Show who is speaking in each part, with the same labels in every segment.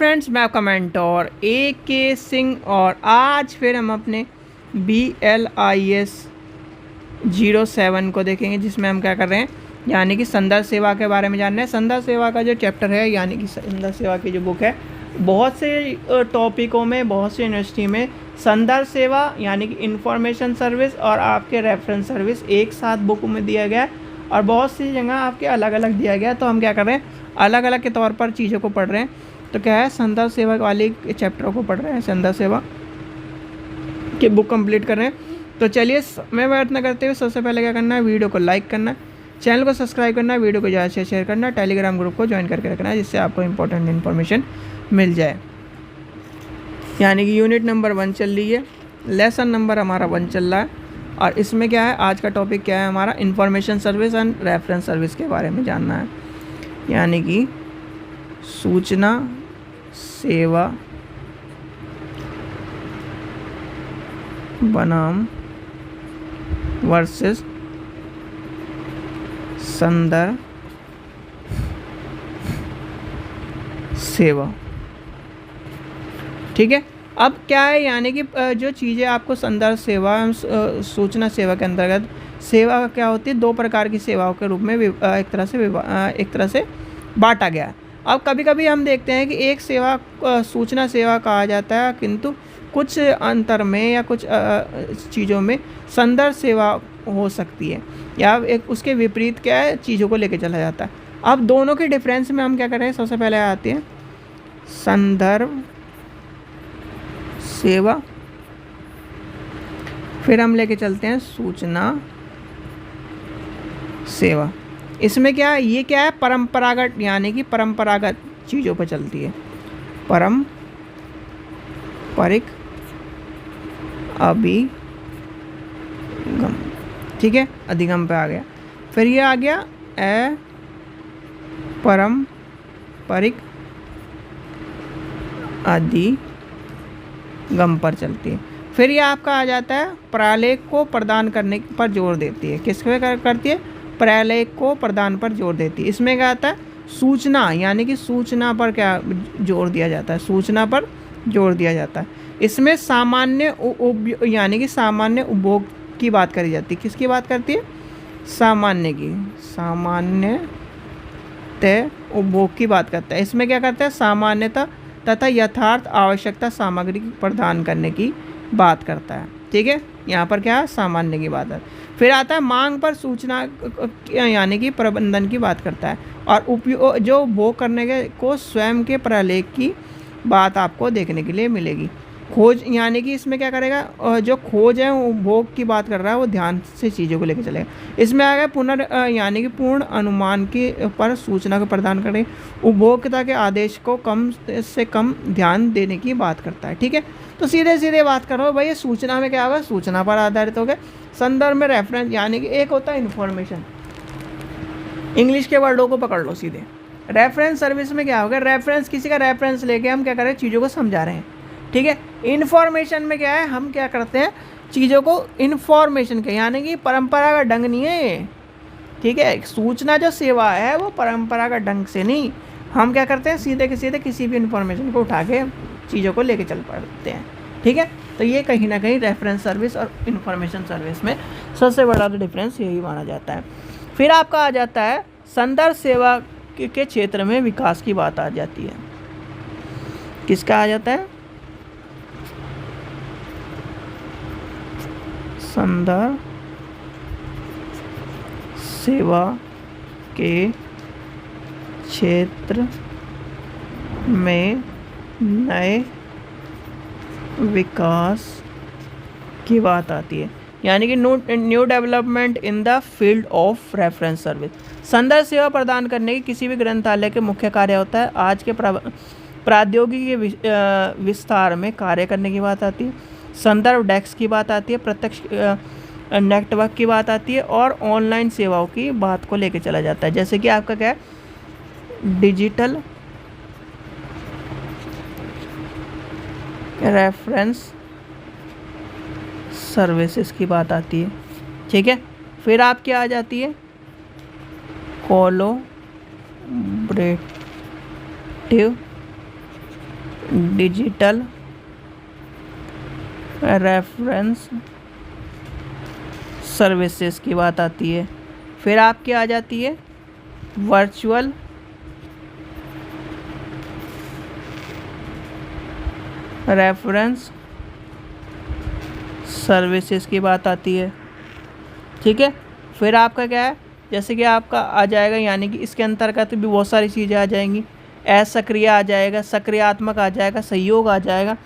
Speaker 1: Friends, मैं आपका mentor AK Singh और आज फिर हम अपने BLIS 07 को देखेंगे, जिसमें हम क्या कर रहे हैं यानी कि संदर्भ सेवा के बारे में जान रहे हैं। संदर्भ सेवा का जो चैप्टर है यानी कि संदर्भ सेवा की जो बुक है, बहुत से टॉपिकों में, बहुत सी यूनिवर्सिटी में संदर्भ सेवा यानी कि इंफॉर्मेशन सर्विस और आपके रेफरेंस सर्विस एक साथ बुक में दिया गया है और बहुत सी जगह आपके अलग अलग दिया गया है। तो हम क्या कर रहे हैं, अलग अलग के तौर पर चीज़ों को पढ़ रहे हैं। तो क्या है, संदर्भ सेवा वाली चैप्टरों को पढ़ रहे हैं, संदर्भ सेवा की बुक कंप्लीट कर रहे हैं। तो चलिए, मैं बात न करते हुए सबसे पहले क्या करना है, वीडियो को लाइक करना, चैनल को सब्सक्राइब करना, वीडियो को ज़्यादा से शेयर करना, टेलीग्राम ग्रुप को ज्वाइन करके रखना है, जिससे आपको इंपॉर्टेंट इन्फॉर्मेशन मिल जाए। यानी कि यूनिट नंबर 1 चल रही है, लेसन नंबर हमारा 1 चल रहा है और इसमें क्या है, आज का टॉपिक क्या है हमारा, information service and reference service के बारे में जानना है। यानी कि सूचना सेवा बनाम वर्सेस संदर्भ सेवा। ठीक है, अब क्या है यानी कि जो चीज़ें आपको संदर्भ सेवा सूचना सेवा के अंतर्गत सेवा क्या होती है, 2 प्रकार की सेवाओं के रूप में एक तरह से बांटा गया है। अब कभी कभी हम देखते हैं कि एक सेवा सूचना सेवा कहा जाता है, किंतु कुछ अंतर में या कुछ चीज़ों में संदर्भ सेवा हो सकती है या एक उसके विपरीत क्या है, चीज़ों को लेके चला जाता है। अब दोनों के डिफरेंस में हम क्या कर रहे हैं, सबसे पहले आते हैं संदर्भ सेवा, फिर हम लेके चलते हैं सूचना सेवा। इसमें क्या है, ये क्या है, परंपरागत यानी कि परंपरागत चीज़ों पर चलती है, पारंपरिक अभिगम। ठीक है, अधिगम पे आ गया। फिर ये आ गया अपारंपरिक अधिगम पर चलती है। फिर ये आपका आ जाता है प्रलेख को प्रदान करने पर जोर देती है। किस पे करती है, प्रलेख को प्रदान पर जोर देती है। इसमें क्या आता है, सूचना यानी कि सूचना पर क्या जोर दिया जाता है, सूचना पर जोर दिया जाता है। इसमें सामान्य यानी कि सामान्य उपभोग की बात करी जाती है। किसकी बात करती है, सामान्य की, सामान्यतः उपभोग की बात करता है। इसमें क्या करता है, सामान्यता तथा यथार्थ आवश्यकता सामग्री प्रदान करने की बात करता है। ठीक है, यहाँ पर क्या है, सामान्य की बात है। फिर आता है मांग पर सूचना यानी कि प्रबंधन की बात करता है और उपयोग जो उपभोग करने के को स्वयं के प्रलेख की बात आपको देखने के लिए मिलेगी। खोज यानी कि इसमें क्या करेगा, जो खोज है उपभोग की बात कर रहा है, वो ध्यान से चीज़ों को लेकर चलेगा। इसमें आ गया यानी कि पूर्ण अनुमान के पर सूचना को प्रदान करें, उपभोक्ता के आदेश को कम से कम ध्यान देने की बात करता है। ठीक है, तो सीधे सीधे बात करो भाई, सूचना में क्या होगा, सूचना पर आधारित हो गया। संदर्भ में रेफरेंस यानी कि एक होता है इन्फॉर्मेशन, इंग्लिश के वर्डों को पकड़ लो सीधे। रेफरेंस सर्विस में क्या होगा, रेफरेंस, किसी का रेफरेंस लेके हम क्या कर रहे हैं, चीज़ों को समझा रहे हैं। ठीक है, इन्फॉर्मेशन में क्या है, हम क्या करते हैं, चीज़ों को इन्फॉर्मेशन के यानी कि परंपरा का ढंग नहीं है ये। ठीक है, सूचना जो सेवा है वो परंपरा का ढंग से नहीं, हम क्या करते हैं, सीधे के सीधे किसी भी इन्फॉर्मेशन को उठा के चीज़ों को लेके चल पड़ते हैं। ठीक है, तो ये कहीं ना कहीं रेफरेंस सर्विस और इन्फॉर्मेशन सर्विस में सबसे बड़ा डिफरेंस यही माना जाता है। फिर आपका आ जाता है संदर्भ सेवा के क्षेत्र में विकास की बात आ जाती है। किसका आ जाता है, संदर्भ सेवा के क्षेत्र में नए विकास की बात आती है, यानी कि new development in the field of reference service. संदर्भ सेवा प्रदान करने की किसी भी ग्रंथालय के मुख्य कार्य होता है आज के प्रौद्योगिकी के विस्तार में कार्य करने की बात आती है। संदर्भ डेस्क की बात आती है, प्रत्यक्ष नेटवर्क की बात आती है और ऑनलाइन सेवाओं की बात को लेके चला जाता है। जैसे कि आपका क्या है, डिजिटल रेफरेंस सर्विसेज की बात आती है। ठीक है, फिर आपकी आ जाती है कोलैबोरेटिव डिजिटल रेफरेंस सर्विसेज की बात आती है। फिर आपकी आ जाती है वर्चुअल रेफरेंस सर्विसेज की बात आती है। ठीक है, फिर आपका क्या है, जैसे कि आपका आ जाएगा, यानी कि इसके अंतर्गत भी बहुत सारी चीज़ें आ जाएंगी। असक्रिय आ जाएगा, सक्रियात्मक आ जाएगा, सहयोग आ जाएगा,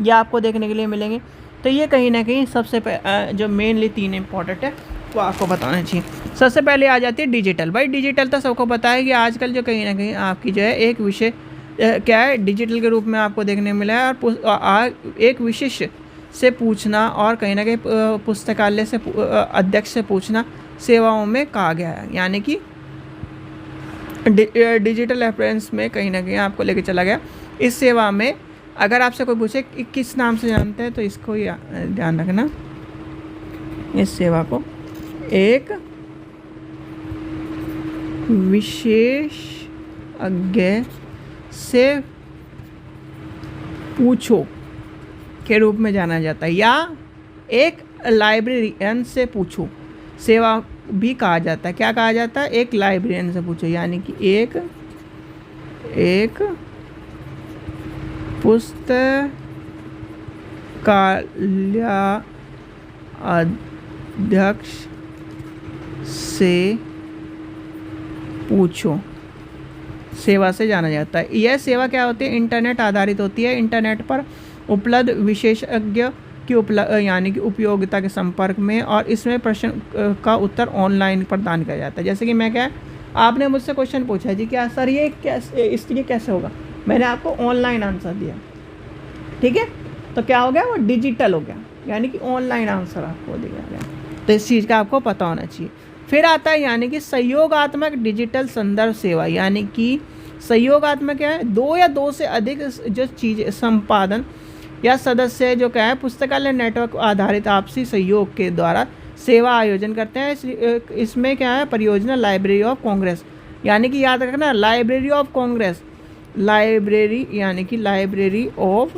Speaker 1: ये आपको देखने के लिए मिलेंगे। तो ये कहीं ना कहीं सबसे जो मेनली 3 इंपॉर्टेंट है वो आपको बताना चाहिए। सबसे पहले आ जाती है डिजिटल। भाई डिजिटल तो सबको पता है कि आजकल जो कहीं ना कहीं आपकी जो है एक विषय क्या है, डिजिटल के रूप में आपको देखने मिला है। और एक विशिष्ट से पूछना और कहीं ना कहीं पुस्तकालय से अध्यक्ष से पूछना सेवाओं में कहा गया है, यानी कि डिजिटल रेफरेंस में कहीं ना कहीं आपको लेके चला गया। इस सेवा में अगर आपसे कोई पूछे कि किस नाम से जानते हैं, तो इसको ध्यान रखना, इस सेवा को एक विशेषज्ञ से पूछो के रूप में जाना जाता है, या एक लाइब्रेरियन से पूछो सेवा भी कहा जाता है। क्या कहा जाता है? एक लाइब्रेरियन से पूछो, यानी कि एक पुस्तकालय अध्यक्ष से पूछो सेवा से जाना जाता है। यह सेवा क्या होती है? इंटरनेट आधारित होती है। इंटरनेट पर उपलब्ध विशेषज्ञ की यानी कि उपयोगिता के संपर्क में, और इसमें प्रश्न का उत्तर ऑनलाइन प्रदान किया जाता है। जैसे कि मैं क्या, आपने मुझसे क्वेश्चन पूछा जी क्या सर ये कैसे होगा, मैंने आपको ऑनलाइन आंसर दिया। ठीक है, तो क्या हो गया, वो डिजिटल हो गया, यानी कि ऑनलाइन आंसर आपको दिया गया। तो इस चीज़ का आपको पता होना चाहिए। फिर आता है यानी कि सहयोगात्मक डिजिटल संदर्भ सेवा, यानी कि सहयोगात्मक क्या है, 2 या 2 से अधिक जो चीज़ संपादन या सदस्य जो क्या है पुस्तकालय नेटवर्क आधारित आपसी सहयोग के द्वारा सेवा आयोजन करते हैं। इसमें क्या है, परियोजना लाइब्रेरी ऑफ कांग्रेस, यानी कि याद रखना लाइब्रेरी ऑफ कांग्रेस, लाइब्रेरी यानी कि लाइब्रेरी ऑफ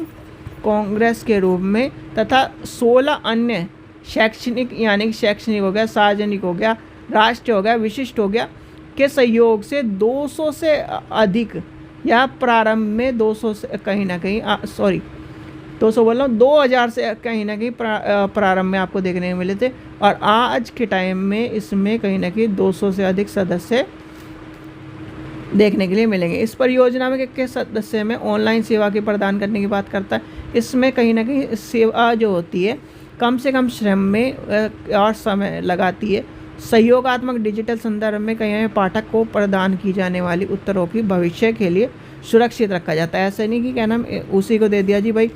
Speaker 1: कांग्रेस के रूप में, तथा 16 अन्य शैक्षणिक, यानी कि शैक्षणिक हो गया, सार्वजनिक हो गया, राष्ट्रीय हो गया, विशिष्ट हो गया, के सहयोग से 200 से अधिक, या प्रारंभ में 200 से कहीं ना कहीं 200 बोल रहा हूँ, 2000 से कहीं ना कहीं प्रारंभ में आपको देखने को मिले थे, और आज के टाइम में इसमें कहीं ना कहीं 200 से अधिक सदस्य देखने के लिए मिलेंगे। इस परियोजना में के सदस्य में ऑनलाइन सेवा के प्रदान करने की बात करता है। इसमें कहीं ना कहीं सेवा जो होती है कम से कम श्रम में और समय लगाती है। सहयोगात्मक डिजिटल संदर्भ में कहीं पाठक को प्रदान की जाने वाली उत्तरों की भविष्य के लिए सुरक्षित रखा जाता है। ऐसे नहीं कि क्या नाम उसी को दे दिया जी भाई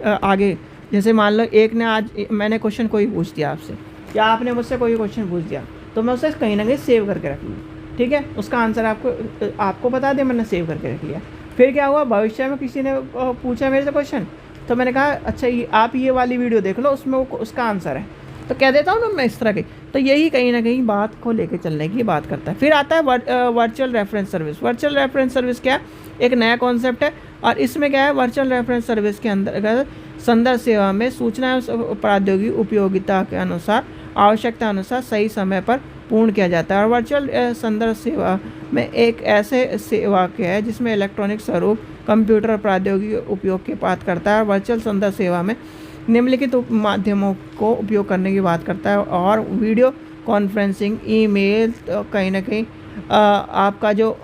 Speaker 1: आगे, जैसे मान लो एक ने आज मैंने क्वेश्चन कोई पूछ दिया आपसे, या आपने मुझसे कोई क्वेश्चन पूछ दिया, तो मैं उसे कहीं ना कहीं सेव करके रख लूँ। ठीक है, उसका आंसर आपको बता दें, मैंने सेव करके रख लिया। फिर क्या हुआ, भविष्य में किसी ने पूछा मेरे से क्वेश्चन, तो मैंने कहा अच्छा आप ये वाली वीडियो देख लो, उसमें उसका आंसर है, तो कह देता हूँ ना मैं इस तरह की। तो यही कहीं ना कहीं बात को लेके चलने की बात करता है। फिर आता है virtual reference service. Virtual reference service क्या है, एक नया कॉन्सेप्ट है, और इसमें क्या है, वर्चुअल रेफरेंस सर्विस के अंतर्गत संदर्भ सेवा में सूचना प्रौद्योगिकी उपयोगिता के अनुसार आवश्यकता अनुसार सही समय पर पूर्ण किया जाता है। और वर्चुअल संदर्भ सेवा में एक ऐसे सेवा के है जिसमें इलेक्ट्रॉनिक स्वरूप कंप्यूटर और प्रौद्योगिकी उपयोग की बात करता है। वर्चुअल संदर्भ सेवा में निम्नलिखित माध्यमों को उपयोग करने की बात करता है, और वीडियो कॉन्फ्रेंसिंग, ईमेल, तो कहीं ना कहीं आपका जो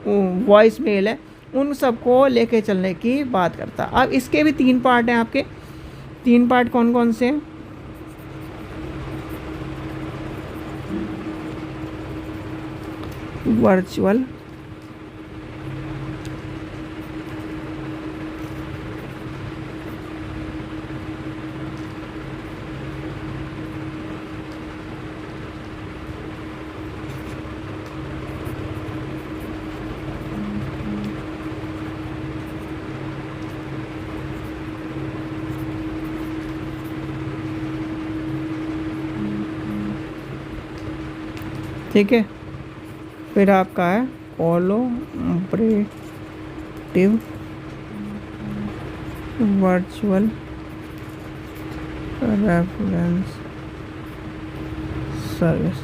Speaker 1: वॉइस मेल है, उन सबको लेके चलने की बात करता है। अब इसके भी 3 पार्ट हैं आपके। 3 पार्ट कौन कौन से हैं? वर्चुअल ठीक है, फिर आपका है कोलैबोरेटिव वर्चुअल रेफरेंस सर्विस।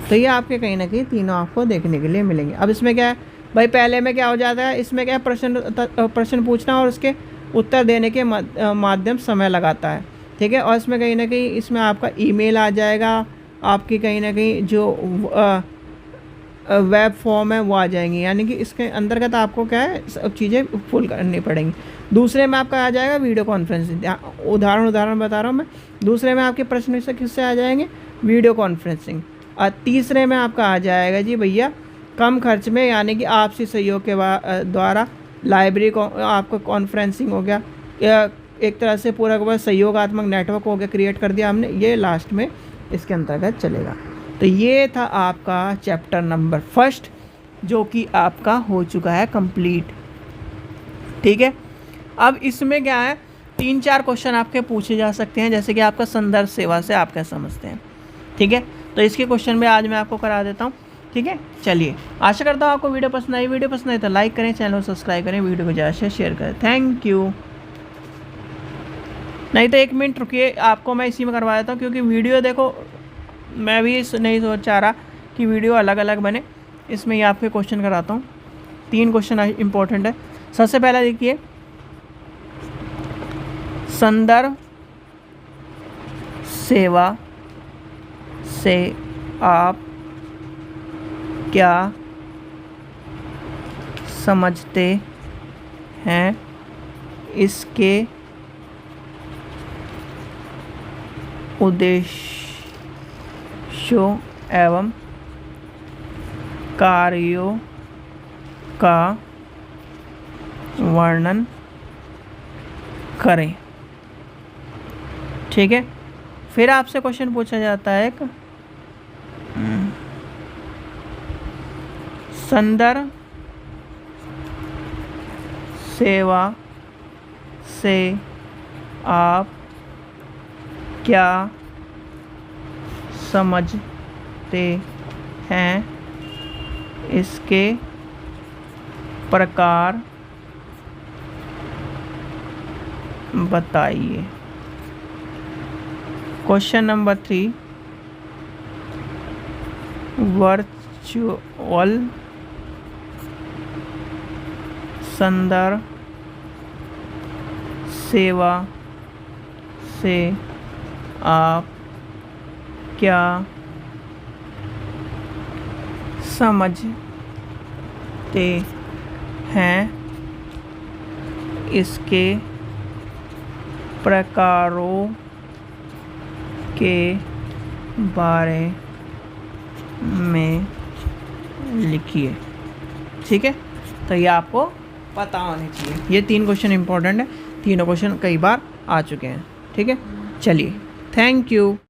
Speaker 1: तो ये आपके कहीं ना कहीं तीनों आपको देखने के लिए मिलेंगे। अब इसमें क्या है भाई, पहले में क्या हो जाता है, इसमें क्या है, प्रश्न पूछना और उसके उत्तर देने के माध्यम समय लगाता है, ठीक है। और इसमें कहीं ना कहीं इसमें आपका ईमेल आ जाएगा, आपकी कहीं ना कहीं जो वेब फॉर्म है वो आ जाएंगी, यानी कि इसके अंतर्गत आपको क्या है सब चीज़ें फुल करनी पड़ेंगी। दूसरे में आपका आ जाएगा वीडियो कॉन्फ्रेंसिंग, उदाहरण बता रहा हूँ मैं। दूसरे में आपके प्रश्न से किससे आ जाएंगे, वीडियो कॉन्फ्रेंसिंग। और तीसरे में आपका आ जाएगा जी भैया कम खर्च में, यानी कि आपसी सहयोग के द्वारा लाइब्रेरी आपका कॉन्फ्रेंसिंग हो गया, या एक तरह से पूरा का पूरा सहयोगात्मक नेटवर्क हो गया, क्रिएट कर दिया हमने, ये लास्ट में इसके अंतर्गत चलेगा। तो ये था आपका चैप्टर नंबर 1 जो कि आपका हो चुका है कंप्लीट, ठीक है। अब इसमें क्या है, 3-4 क्वेश्चन आपके पूछे जा सकते हैं, जैसे कि आपका संदर्भ सेवा से आप क्या समझते हैं, ठीक है। तो इसके क्वेश्चन में आज मैं आपको करा देता हूँ, ठीक है। चलिए, आशा करता हूँ आपको वीडियो पसंद आई। वीडियो पसंद आई तो लाइक करें, चैनल को सब्सक्राइब करें, वीडियो को ज़्यादा से शेयर करें। Thank you. नहीं तो 1 मिनट रुकिए, आपको मैं इसी में करवा देता हूँ, क्योंकि वीडियो देखो मैं भी नहीं सोचा रहा कि वीडियो अलग अलग बने। इसमें ये आपके क्वेश्चन कराता हूँ, 3 क्वेश्चन इंपॉर्टेंट है। सबसे पहला देखिए, संदर्भ सेवा से आप क्या समझते हैं, इसके उद्देश्यों एवं कार्यों का वर्णन करें, ठीक है। फिर आपसे क्वेश्चन पूछा जाता है एक, संदर्भ सेवा से आप क्या समझते हैं, इसके प्रकार बताइए। क्वेश्चन नंबर 3, वर्चुअल संदर्भ सेवा से आप क्या समझते हैं, इसके प्रकारों के बारे में लिखिए, ठीक है। तो ये आपको पता होने चाहिए। ये 3 क्वेश्चन इंपॉर्टेंट है, तीनों क्वेश्चन कई बार आ चुके हैं, ठीक है। चलिए, थैंक यू।